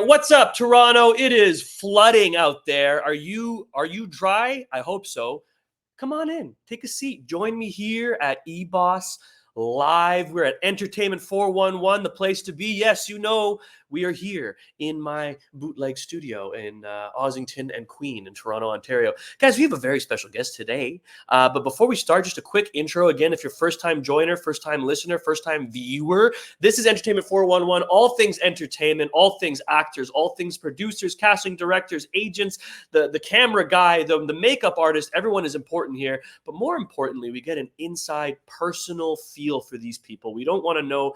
What's up, Toronto? It is flooding out there. Are you dry? I hope so. Come on in, take a seat. Join me here at eBoss Live. We're at Entertainment 411, the place to be. Yes, you know, we are here in my bootleg studio in Ossington and Queen in Toronto, Ontario. Guys, we have a very special guest today. But before we start, just a quick intro. Again, if you're first-time joiner, first-time listener, first-time viewer, this is Entertainment 411, all things entertainment, all things actors, all things producers, casting directors, agents, the camera guy, the makeup artist. Everyone is important here. But more importantly, we get an inside personal feel for these people. We don't want to know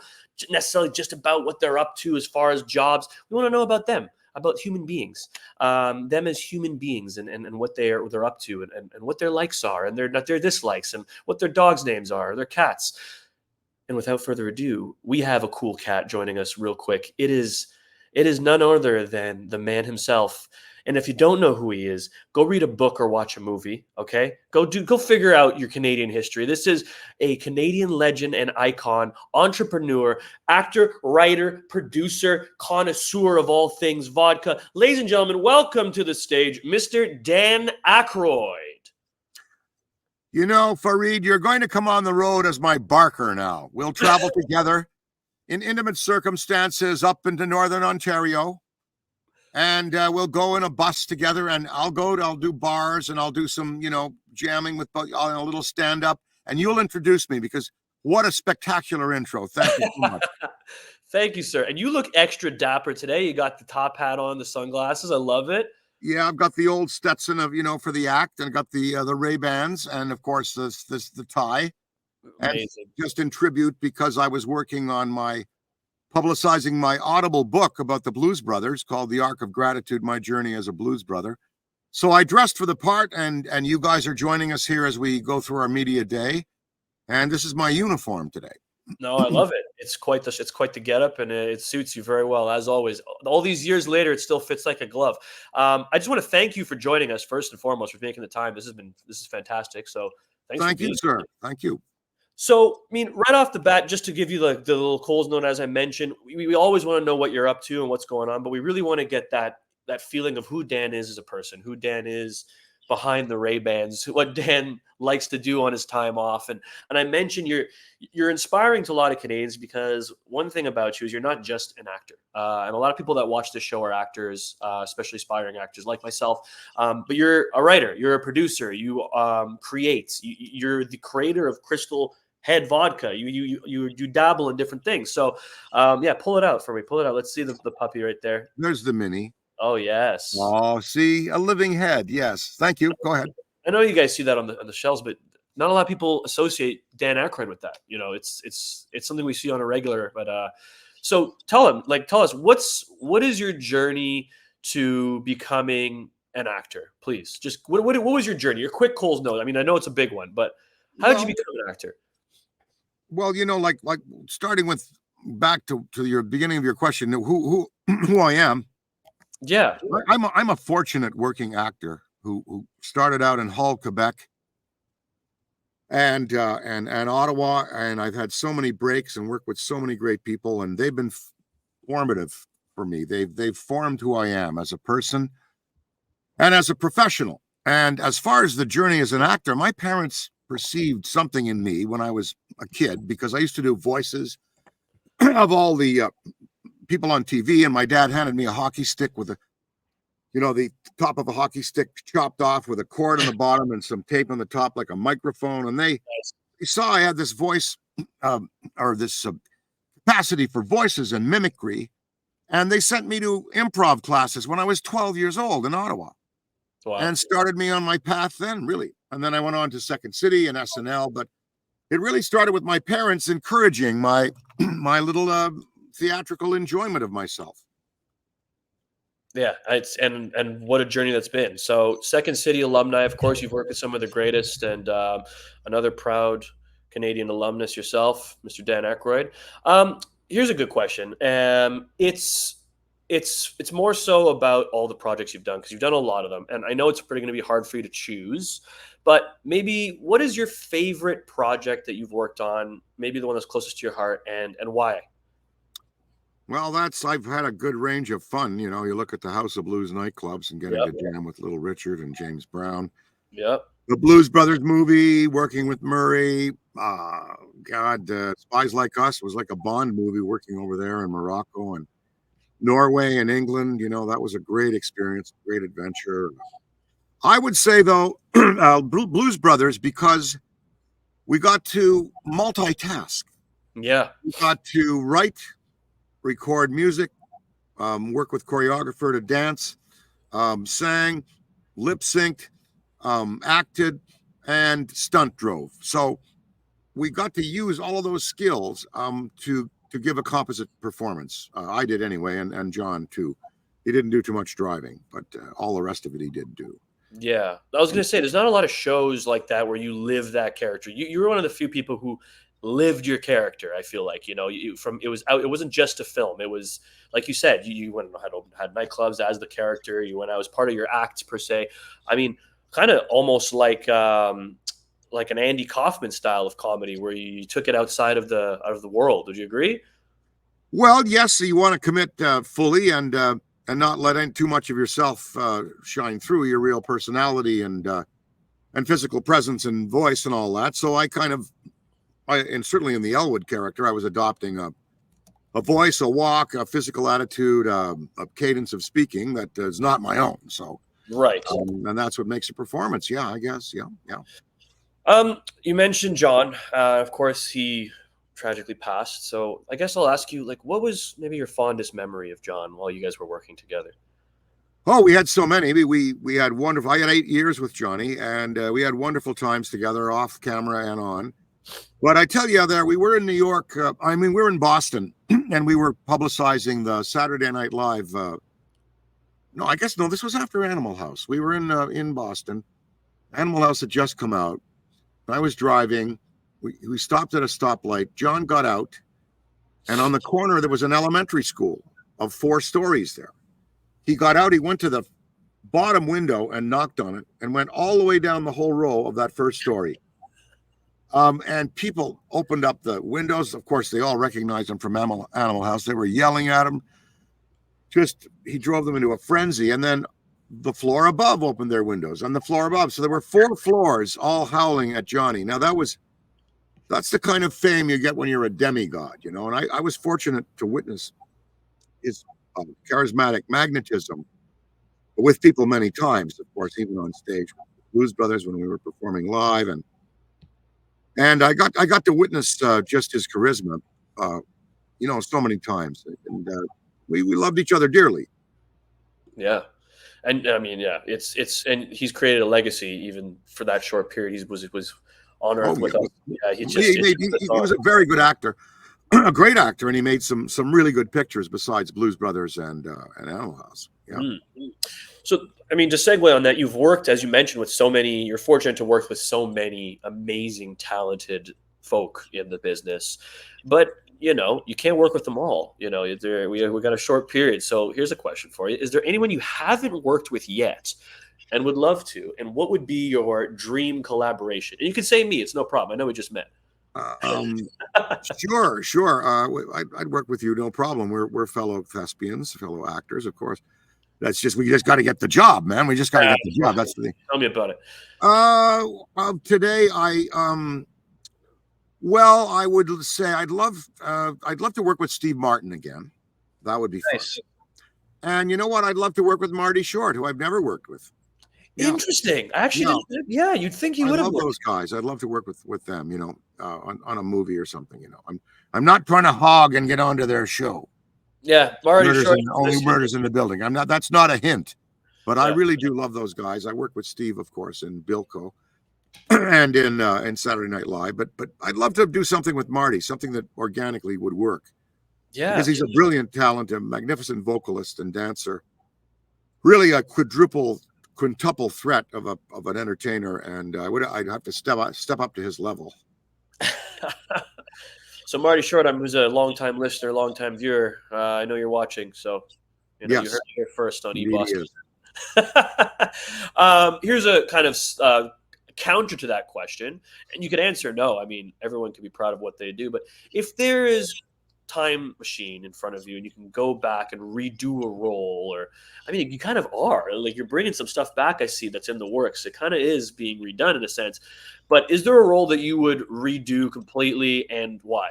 necessarily just about what they're up to as far as jobs. We want to know about them, about human beings, them as human beings, and what they're up to, and what their likes are, and their dislikes, and what their dogs' names are, their cats. And without further ado, we have a cool cat joining us real quick. It is none other than the man himself. And if you don't know who he is, go read a book or watch a movie, okay? Go figure out your Canadian history. This is a Canadian legend and icon, entrepreneur, actor, writer, producer, connoisseur of all things vodka. Ladies and gentlemen, welcome to the stage, Mr. Dan Aykroyd. You know, Fareed, you're going to come on the road as my barker now. We'll travel together in intimate circumstances up into Northern Ontario. And we'll go in a bus together, and I'll do bars, and I'll do some, jamming with a little stand up, and you'll introduce me, because what a spectacular intro. Thank you so much. Thank you, sir. And you look extra dapper today. You got the top hat on, the sunglasses. I love it. Yeah, I've got the old Stetson of, for the act, and I got the Ray-Bans, and of course the tie. Amazing. And just in tribute, because I was working on publicizing my Audible book about the Blues Brothers called The Arc of Gratitude, My Journey as a Blues Brother. So I dressed for the part, and you guys are joining us here as we go through our media day. And this is my uniform today. No, I love it. It's quite the getup, and it suits you very well, as always. All these years later, it still fits like a glove. I just want to thank you for joining us, first and foremost, for making the time. This is fantastic. So thank you, sir. Thank you. So, right off the bat, just to give you the little Coles note, as I mentioned, we always want to know what you're up to and what's going on, but we really want to get that feeling of who Dan is as a person, who Dan is behind the Ray-Bans, what Dan likes to do on his time off. And I mentioned you're inspiring to a lot of Canadians, because one thing about you is you're not just an actor. And a lot of people that watch this show are actors, especially aspiring actors like myself. But you're a writer, you're a producer, you create, you're the creator of Crystal Head vodka. You dabble in different things. So pull it out for me. Pull it out. Let's see the puppy right there. There's the mini. Oh, yes. Oh, see, a living head. Yes. Thank you. Go ahead. I know you guys see that on the shelves, but not a lot of people associate Dan Aykroyd with that. It's something we see on a regular. But so tell us what is your journey to becoming an actor? Please, just what was your journey? Your quick Coles note. I know it's a big one, but how did you become an actor? Well, like starting with back to your beginning of your question, who I am. Yeah, I'm a fortunate working actor who started out in Hull, Quebec, and Ottawa, and I've had so many breaks and worked with so many great people, and they've been formative for me. They've formed who I am as a person and as a professional. And as far as the journey as an actor, my parents perceived something in me when I was a kid, because I used to do voices of all the people on TV, and my dad handed me a hockey stick with the top of a hockey stick chopped off with a cord on the bottom and some tape on the top like a microphone. And they saw I had this voice or this capacity for voices and mimicry, and they sent me to improv classes when I was 12 years old in Ottawa. Wow. And started me on my path then, really. And then I went on to Second City and SNL, but it really started with my parents encouraging my little theatrical enjoyment of myself. Yeah, and what a journey that's been. So Second City alumni, of course, you've worked with some of the greatest, and another proud Canadian alumnus yourself, Mr. Dan Aykroyd. Here's a good question. It's more so about all the projects you've done, because you've done a lot of them, and I know it's pretty going to be hard for you to choose. But maybe what is your favorite project that you've worked on? Maybe the one that's closest to your heart, and why? Well, I've had a good range of fun. You know, you look at the House of Blues nightclubs and getting Yep. to jam with Little Richard and James Brown. Yep. The Blues Brothers movie, working with Murray. God, Spies Like Us was like a Bond movie, working over there in Morocco and Norway and England. You know, that was a great experience, great adventure. I would say, though, Blues Brothers, because we got to multitask. Yeah. We got to write, record music, work with choreographer to dance, sang, lip synced, acted, and stunt drove. So we got to use all of those skills to give a composite performance. I did anyway, and John too. He didn't do too much driving, but all the rest of it he did do. Yeah. I was going to say, there's not a lot of shows like that where you live that character. You were one of the few people who lived your character. I feel like, it wasn't just a film. It was, like you said, you went and had nightclubs as the character. You went out as part of your act per se. I mean, kind of almost like an Andy Kaufman style of comedy where you took it outside of the world. Would you agree? Well, yes, you want to commit fully and not let too much of yourself shine through your real personality and physical presence and voice and all that. So and certainly in the Elwood character, I was adopting a voice, a walk, a physical attitude, a cadence of speaking that is not my own. So, right. And that's what makes a performance. Yeah, I guess. Yeah. You mentioned John. Of course, he tragically passed. So I guess I'll ask you, like, what was maybe your fondest memory of John while you guys were working together? Oh, we had so many. We had wonderful. I had 8 years with Johnny, and we had wonderful times together, off camera and on. But I tell you, we were in New York. We were in Boston, and we were publicizing the Saturday Night Live. No, this was after Animal House. We were in Boston. Animal House had just come out. I was driving. We stopped at a stoplight. John got out, and on the corner there was an elementary school of 4 stories there. He got out. He went to the bottom window and knocked on it, and went all the way down the whole row of that first story. And people opened up the windows. Of course, they all recognized him from Animal House. They were yelling at him. He drove them into a frenzy. And then the floor above opened their windows, and the floor above. So there were 4 floors all howling at Johnny. Now that's the kind of fame you get when you're a demigod, you know. And I was fortunate to witness his charismatic magnetism with people many times, of course, even on stage with Blues Brothers when we were performing live. And I got to witness just his charisma, so many times, and we loved each other dearly. Yeah, and I mean, yeah, it's and he's created a legacy even for that short period. He was on Earth with us. Yeah, he was a very good actor, a great actor, and he made some really good pictures besides Blues Brothers and Animal House. Yeah. Mm-hmm. So, I mean, to segue on that, you've worked, as you mentioned, you're fortunate to work with so many amazing, talented folk in the business, but you can't work with them all. We got a short period. So here's a question for you. Is there anyone you haven't worked with yet and would love to? And what would be your dream collaboration? And you can say me, it's no problem. I know we just met. Sure. I'd work with you, no problem. We're fellow thespians, fellow actors, of course. We just got to get the job, man. We just got to get the job. That's the thing. Tell me about it. Today, I would say I'd love to work with Steve Martin again. That would be nice. Fun. And you know what? I'd love to work with Marty Short, who I've never worked with. Yeah. Interesting. Actually, yeah, you'd think you would have. I love those guys. I'd love to work with them. On a movie or something. I'm not trying to hog and get onto their show. Yeah, Marty Short. Only murders in the building. I'm not. That's not a hint, but yeah. I really do love those guys. I work with Steve, of course, in Bilko, and in Saturday Night Live. But I'd love to do something with Marty, something that organically would work. Yeah, because he's a brilliant talent, a magnificent vocalist and dancer. Really a quintuple threat of an entertainer, and I'd have to step up to his level. So Marty Short, who's a longtime listener, longtime viewer. I know you're watching, so yes. You heard it here first on eBoss. Here's a kind of counter to that question, and you could answer no. I mean, everyone can be proud of what they do, but if there is time machine in front of you and you can go back and redo a role, or I mean, you kind of are like you're bringing some stuff back. I see that's in the works. It kind of is being redone in a sense. But is there a role that you would redo completely, and why?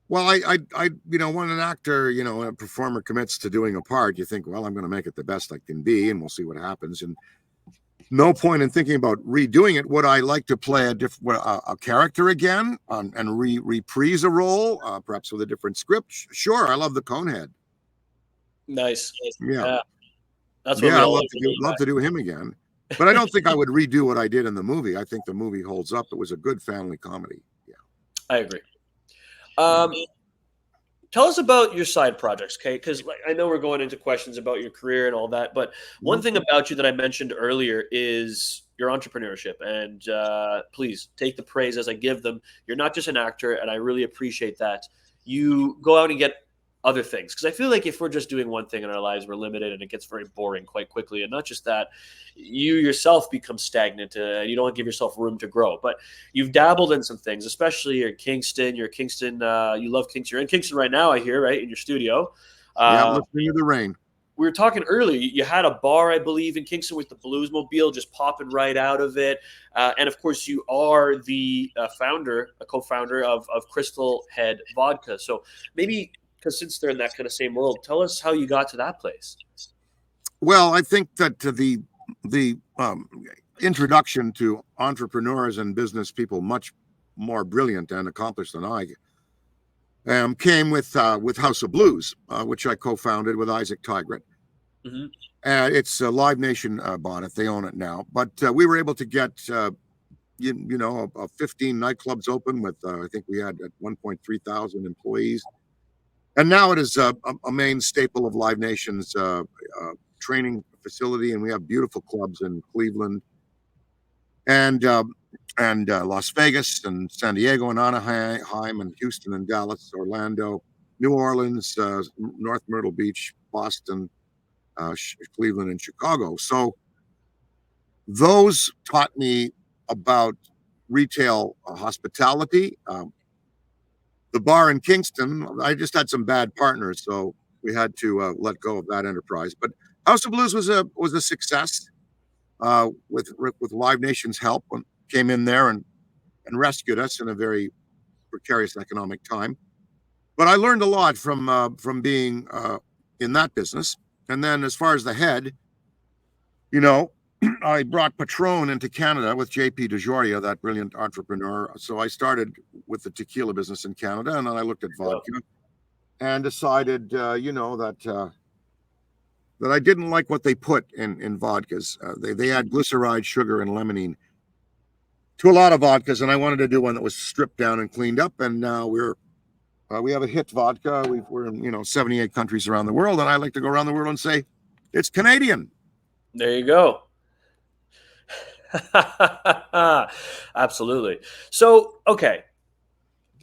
Well, when an actor, a performer commits to doing a part, you think, well, I'm going to make it the best I can be, and we'll see what happens. And no point in thinking about redoing it. Would I like to play a character again and reprise a role, perhaps with a different script? Sure, I love the Conehead. Nice. Yeah, that's what I love to do him again. But I don't think I would redo what I did in the movie. I think the movie holds up. It was a good family comedy. Yeah, I agree. Tell us about your side projects, okay? Because I know we're going into questions about your career and all that, but one thing about you that I mentioned earlier is your entrepreneurship. And please take the praise as I give them. You're not just an actor, and I really appreciate that. You go out and get other things, because I feel like if we're just doing one thing in our lives, we're limited and it gets very boring quite quickly. And not just that, you yourself become stagnant and you don't give yourself room to grow. But you've dabbled in some things, especially in Kingston. You're Kingston. You love Kingston. You're in Kingston right now, I hear, right, in your studio. listening to the rain. We were talking earlier. You had a bar, I believe, in Kingston with the Bluesmobile just popping right out of it. And of course, you are the co-founder of Crystal Head Vodka. So maybe, because since they're in that kind of same world, tell us how you got to that place. Well, I think that the introduction to entrepreneurs and business people much more brilliant and accomplished than I came with House of Blues, which I co-founded with Isaac Tigret. Mm-hmm. It's Live Nation bought it; they own it now. But we were able to get 15 nightclubs open with I think we had at 1.3 thousand employees. And now it is a main staple of Live Nation's training facility, and we have beautiful clubs in Cleveland and Las Vegas and San Diego and Anaheim and Houston and Dallas, Orlando, New Orleans, North Myrtle Beach, Boston, Cleveland, and Chicago. So those taught me about retail hospitality. The bar in Kingston, I just had some bad partners, so we had to let go of that enterprise. But House of Blues was a success with Live Nation's help. Came in there and rescued us in a very precarious economic time. But I learned a lot from being in that business. And then as far as the head, I brought Patron into Canada with JP DeJoria, that brilliant entrepreneur. So I started with the tequila business in Canada, and then I looked at vodka and decided, that I didn't like what they put in vodkas. They add glyceride, sugar, and limonene to a lot of vodkas, and I wanted to do one that was stripped down and cleaned up. And now we have a hit vodka. We're in 78 countries around the world, and I like to go around the world and say it's Canadian. There you go. Absolutely. So, okay.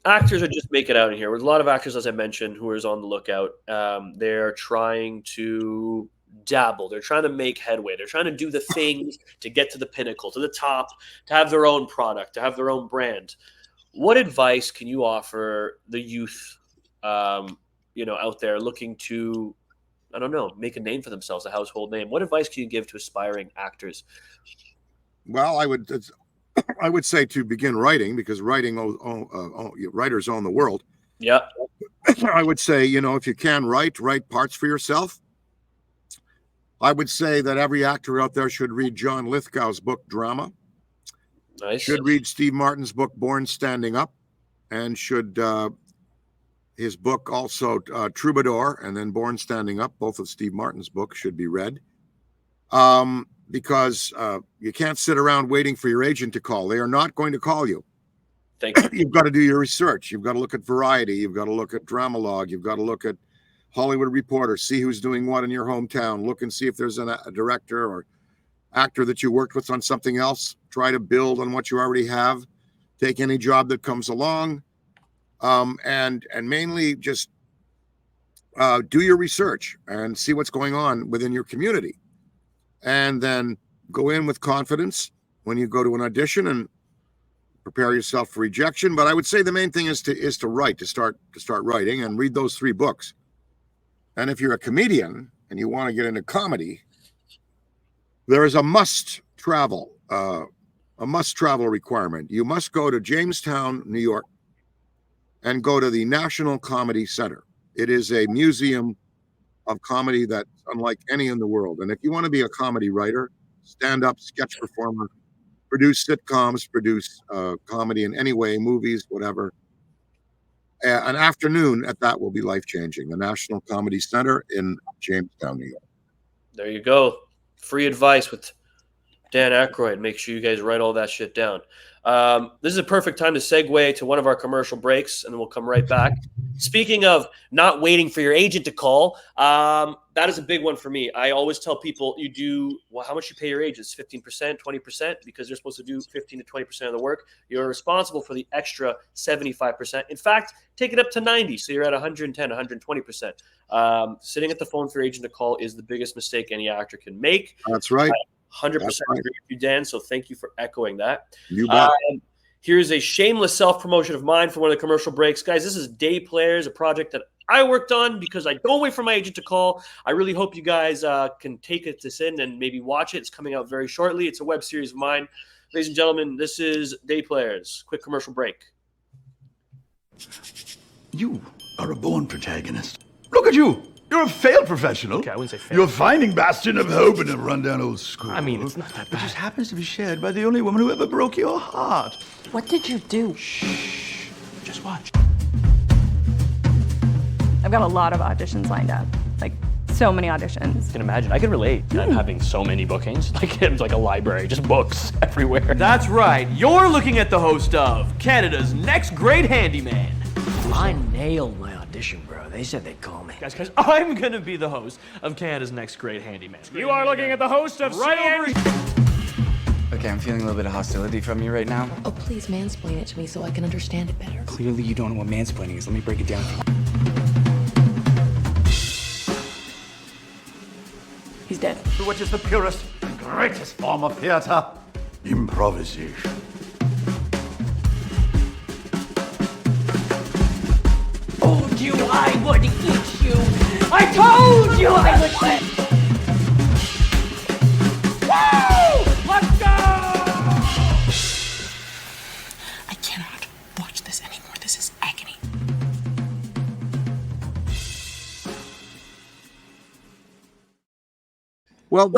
Actors are just making it out in here. There's a lot of actors, as I mentioned, who is on the lookout. They're trying to dabble. They're trying to make headway. They're trying to do the things to get to the pinnacle, to the top, to have their own product, to have their own brand. What advice can you offer the youth, out there looking to, I don't know, make a name for themselves, a household name? What advice can you give to aspiring actors? Well, I would say to begin writing, because writers own the world. Yeah. I would say, if you can write parts for yourself. I would say that every actor out there should read John Lithgow's book, Drama. Nice. Should read Steve Martin's book, Born Standing Up, and should his book also, Troubadour, and then Born Standing Up, both of Steve Martin's books should be read. Because you can't sit around waiting for your agent to call. They are not going to call you. Thank you. You've got to do your research. You've got to look at Variety. You've got to look at Dramalog. You've got to look at Hollywood Reporter. See who's doing what in your hometown. Look and see if there's a director or actor that you worked with on something else. Try to build on what you already have. Take any job that comes along. And mainly just do your research and see what's going on within your community. And then go in with confidence when you go to an audition and prepare yourself for rejection. But I would say the main thing is to write, to start writing and read those 3 books. And if you're a comedian and you want to get into comedy, there is a must travel requirement. You must go to Jamestown, New York, and go to the National Comedy Center. It is a museum of comedy that's unlike any in the world. And if you want to be a comedy writer, stand-up, sketch performer, produce sitcoms, produce comedy in any way, movies, whatever, an afternoon at that will be life-changing. The National Comedy Center in Jamestown, New York. There you go. Free advice with Dan Aykroyd. Make sure you guys write all that shit down. This is a perfect time to segue to one of our commercial breaks, and then we'll come right back. Speaking of not waiting for your agent to call, that is a big one for me. I always tell people how much you pay your agents, 15%, 20%, because they're supposed to do 15 to 20% of the work. You're responsible for the extra 75%. In fact, take it up to 90, so you're at 110, 120%. Sitting at the phone for your agent to call is the biggest mistake any actor can make. That's right. 100% agree with you, Dan, so thank you for echoing that. You bet. Here's a shameless self-promotion of mine for one of the commercial breaks. Guys, this is Day Players, a project that I worked on because I don't wait for my agent to call. I really hope you guys can take this in and maybe watch it. It's coming out very shortly. It's a web series of mine. Ladies and gentlemen, this is Day Players. Quick commercial break. You are a born protagonist. Look at you. You're a failed professional. Okay, I wouldn't say failed. You're finding bastion of hope in a rundown old school. I mean, it's not that It bad. just happens to be shared by the only woman who ever broke your heart. What did you do? Shh. Just watch. I've got a lot of auditions lined up. Like, so many auditions. I can imagine. I can relate to having so many bookings. Like, it's like a library, just books everywhere. That's right. You're looking at the host of Canada's Next Great Handyman. I nailed my audition, bro. They said they'd call me. Guys, I'm gonna be the host of Canada's Next Great Handyman. You are looking at the host of Right over here. Okay, I'm feeling a little bit of hostility from you right now. Oh, please mansplain it to me so I can understand it better. Clearly you don't know what mansplaining is. Let me break it down for you. He's dead. Which is the purest and greatest form of theater? Improvisation. Told you I would eat you! I told you I would eat! Woo! Let's go! I cannot watch this anymore. This is agony. Well,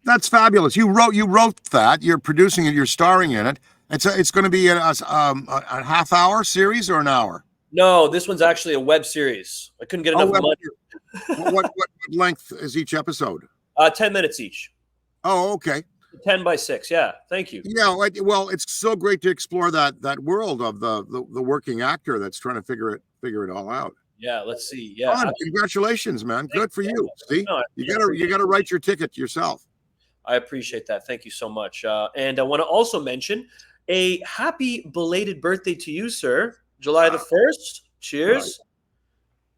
that's fabulous. You wrote that. You're producing it. You're starring in it. It's going to be a half-hour series or an hour. No, this one's actually a web series. I couldn't get enough money. What length is each episode? 10 minutes each. Oh, okay. 10 by 6. Yeah, thank you. Yeah, well, it's so great to explore that world of the working actor that's trying to figure it all out. Yeah, let's see. Yeah, congratulations, man. Good for you. See, No, you gotta write your ticket yourself. I appreciate that. Thank you so much. And I want to also mention a happy belated birthday to you, sir. July the 1st. Cheers.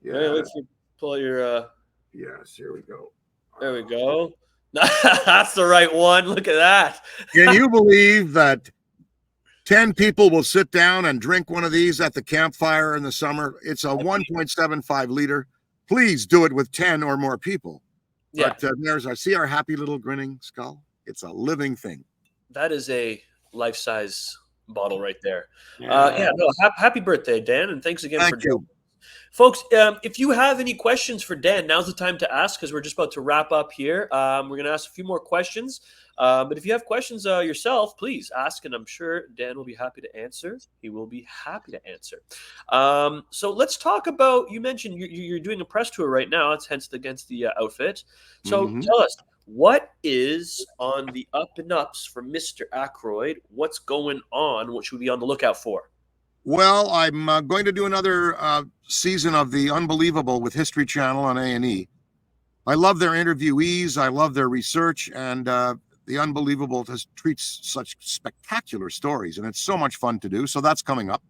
Yeah. Hey, let's pull your. Yes. Here we go. There we go. That's the right one. Look at that. Can you believe that 10 people will sit down and drink one of these at the campfire in the summer? It's a 1.75 liter. Please do it with 10 or more people. Yeah. But I see our happy little grinning skull. It's a living thing. That is a life-size bottle right there. Happy birthday, Dan, and thanks again for joining. Folks, if you have any questions for Dan, now's the time to ask because we're just about to wrap up here. We're going to ask a few more questions. But if you have questions yourself, please ask, and I'm sure Dan will be happy to answer. He will be happy to answer. So let's talk about, you mentioned you're doing a press tour right now. It's hence against the outfit. So tell us, what is on the up and ups for Mr. Aykroyd? What's going on? What should we be on the lookout for? Well, I'm going to do another season of The Unbelievable with History Channel on A&E. I love their interviewees. I love their research. And The Unbelievable treats such spectacular stories. And it's so much fun to do. So that's coming up.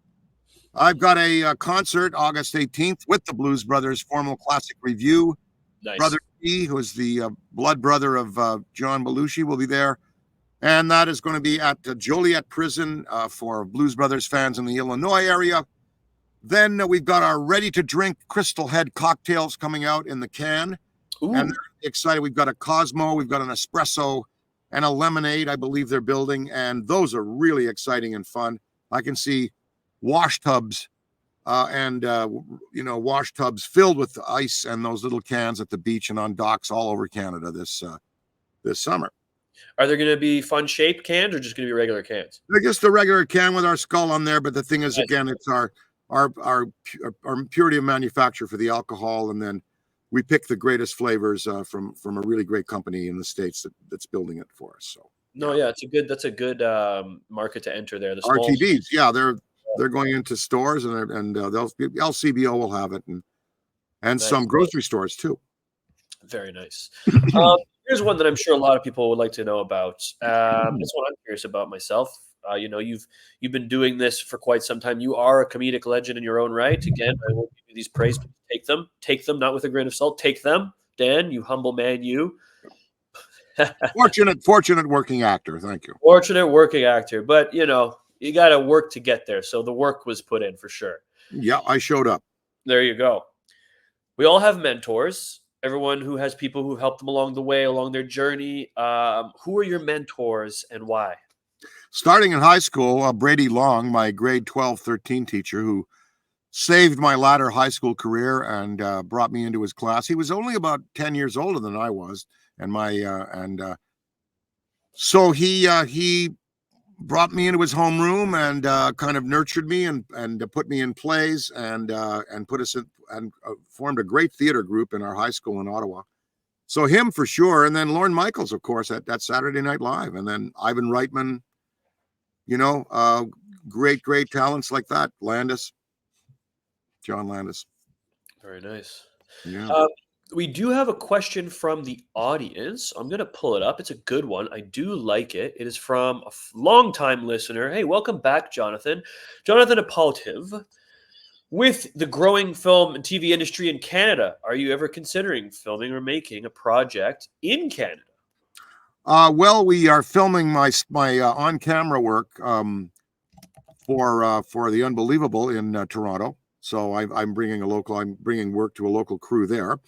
I've got a concert August 18th with the Blues Brothers Formal Classic Review. Nice. Brother T, who is the blood brother of John Belushi, will be there. And that is going to be at Joliet Prison for Blues Brothers fans in the Illinois area. Then we've got our ready-to-drink Crystal Head cocktails coming out in the can. Ooh. And they're excited. We've got a Cosmo, we've got an espresso, and a lemonade, I believe they're building. And those are really exciting and fun. I can see wash tubs wash tubs filled with ice and those little cans at the beach and on docks all over Canada this summer. Are there going to be fun shaped cans or just going to be regular cans? They're just a regular can with our skull on there. But the thing is, again, it's our purity of manufacture for the alcohol, and then we pick the greatest flavors from a really great company in the States that's building it for us. So that's a good market to enter there. The small RTDs, they're going into stores and LCBO will have it and nice. Some grocery stores too. Very nice. Here's one that I'm sure a lot of people would like to know about. This one I'm curious about myself. You've been doing this for quite some time. You are a comedic legend in your own right. Again, I won't give you these praise. Take them, not with a grain of salt. Take them, Dan. You humble man, you. Fortunate working actor. Thank you. Fortunate working actor, but you got to work to get there. So the work was put in for sure. Yeah, I showed up. There you go. We all have mentors. Everyone who has people who help them along the way, along their journey. Who are your mentors and why? Starting in high school, Brady Long, my grade 12-13 teacher, who saved my latter high school career and brought me into his class. He was only about 10 years older than I was, so he brought me into his homeroom and kind of nurtured me and put me in plays and put us in and formed a great theater group in our high school in Ottawa. So him for sure, and then Lorne Michaels, of course, at Saturday Night Live, and then Ivan Reitman. Great talents like that. John Landis. Very nice. Yeah. We do have a question from the audience. I'm going to pull it up. It's a good one. I do like it. It is from a longtime listener. Hey, welcome back, Jonathan. Jonathan Apolitiv. With the growing film and TV industry in Canada, are you ever considering filming or making a project in Canada? Well, we are filming my on-camera work for The Unbelievable in Toronto. So I'm bringing work to a local crew there.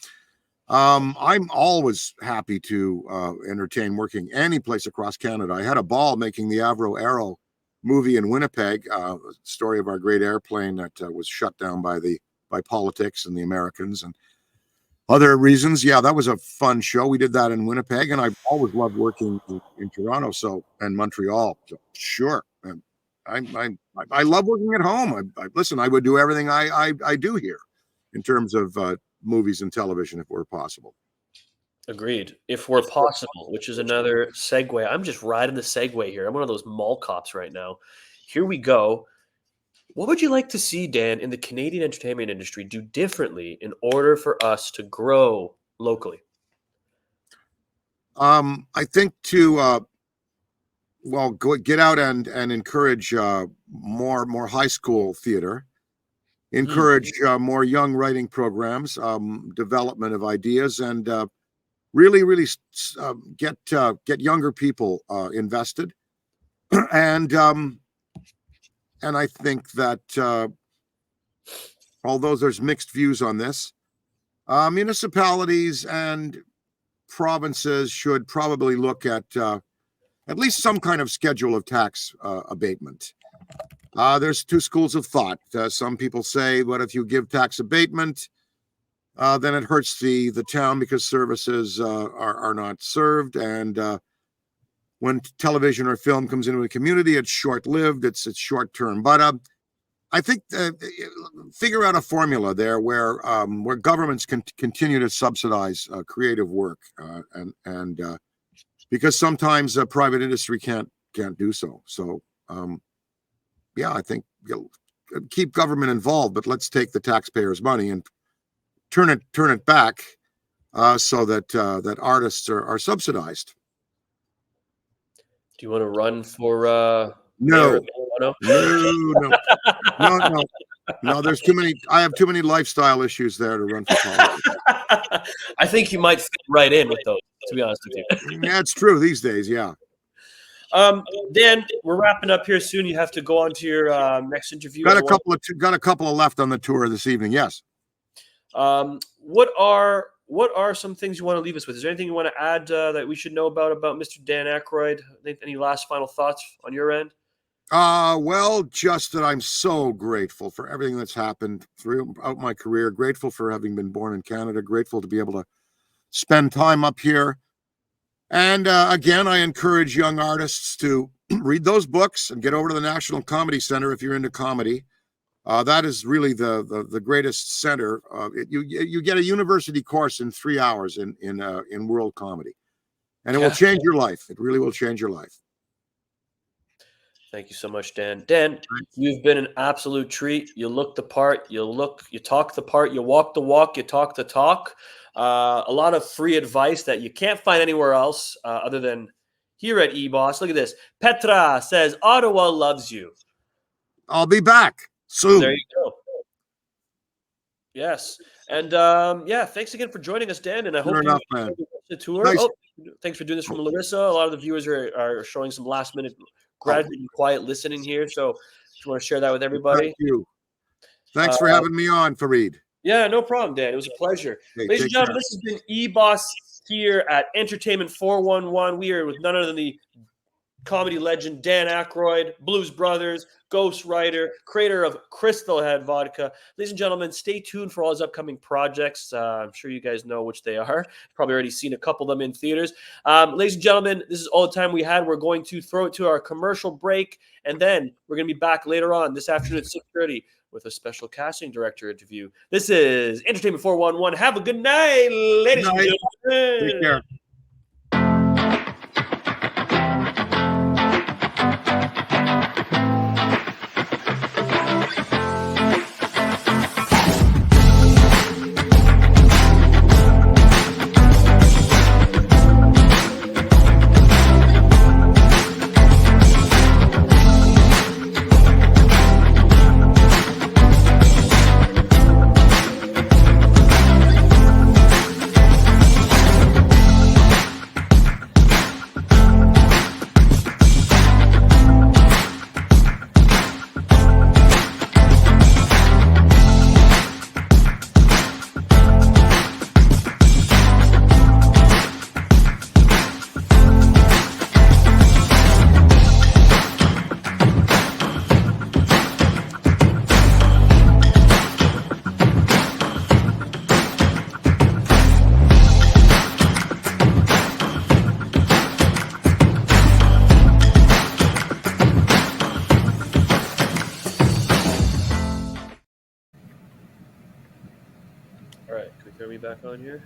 I'm always happy to entertain working any place across Canada. I had a ball making the Avro Arrow movie in Winnipeg, story of our great airplane that was shut down by politics and the Americans and other reasons. Yeah, that was a fun show. We did that in Winnipeg, and I've always loved working in Toronto and Montreal. So sure, and I love working at home. Listen, I would do everything I do here in terms of movies and television if it were possible. Agreed. If we're possible, which is another segue. I'm just riding the segue here. I'm one of those mall cops right now. Here we go. What would you like to see, Dan, in the Canadian entertainment industry do differently in order for us to grow locally? I think to get out and encourage more high school theater, encourage more young writing programs, development of ideas, and really get younger people invested, and I think that although there's mixed views on this, municipalities and provinces should probably look at least some kind of schedule of tax abatement. There's two schools of thought. Some people say, what if you give tax abatement, then it hurts the town because services are not served, and when television or film comes into a community, it's short-lived, it's short-term. But I think figure out a formula there where governments can continue to subsidize creative work, and because sometimes private industry can't do so. So I think keep government involved, but let's take the taxpayers' money and turn it back so that artists are subsidized. Do you want to run for No. There's too many. I have too many lifestyle issues there to run for politics. I think you might fit right in with those, to be honest with you. Yeah, it's true these days. Yeah. Dan, we're wrapping up here soon. You have to go on to your next interview. Got a couple of left on the tour this evening. Yes. What are some things you want to leave us with? Is there anything you want to add that we should know about Mr. Dan Aykroyd? Any last final thoughts on your end? Well, just that I'm so grateful for everything that's happened throughout my career. Grateful for having been born in Canada. Grateful to be able to spend time up here. And again, I encourage young artists to read those books and get over to the National Comedy Center if you're into comedy. That is really the greatest center. You get a university course in 3 hours in world comedy, and it will change your life. It really will change your life. Thank you so much, Dan. Dan, you've been an absolute treat. You look the part. You talk the part. You walk the walk. You talk the talk. A lot of free advice that you can't find anywhere else other than here at eBoss. Look at this. Petra says, Ottawa loves you. I'll be back soon. There you go. Yes. And thanks again for joining us, Dan. And I hope you enjoyed the tour. Nice. Oh, thanks for doing this from Larissa. A lot of the viewers are showing some last minute gratitude and quiet listening here. So if you want to share that with everybody. Thank you. Thanks for having me on, Fareed. Yeah, no problem, Dan. It was a pleasure. Hey, ladies and gentlemen, this has been eBoss here at Entertainment 411. We are with none other than the comedy legend Dan Aykroyd, Blues Brothers, ghostwriter, creator of Crystal Head Vodka. Ladies and gentlemen, stay tuned for all his upcoming projects. I'm sure you guys know which they are. Probably already seen a couple of them in theaters. Ladies and gentlemen, this is all the time we had. We're going to throw it to our commercial break, and then we're going to be back later on this afternoon at 6:30 with a special casting director interview. This is Entertainment 411. Have a good night, ladies and gentlemen. Take care. All right, can we throw me back on here?